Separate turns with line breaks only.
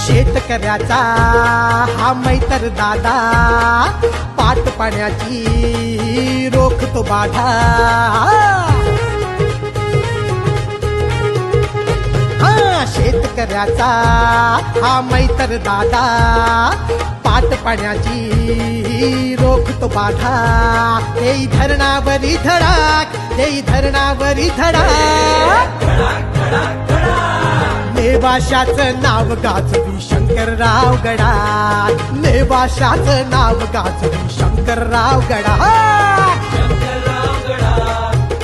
शेतकऱ्याचा हा मैतर दादा, पाट पाण्याची रोखतो बाधा. शेतकऱ्याचा हा मैतर दादा, पाट पाण्याची रोखतो बाधा. देई धरणावरी धडाक, देई धरणावरी धडाक. नेवाशाचं नाव गाजवी शंकरराव गडाख, नेवाशाचं नाव गाजवी शंकरराव गडाख.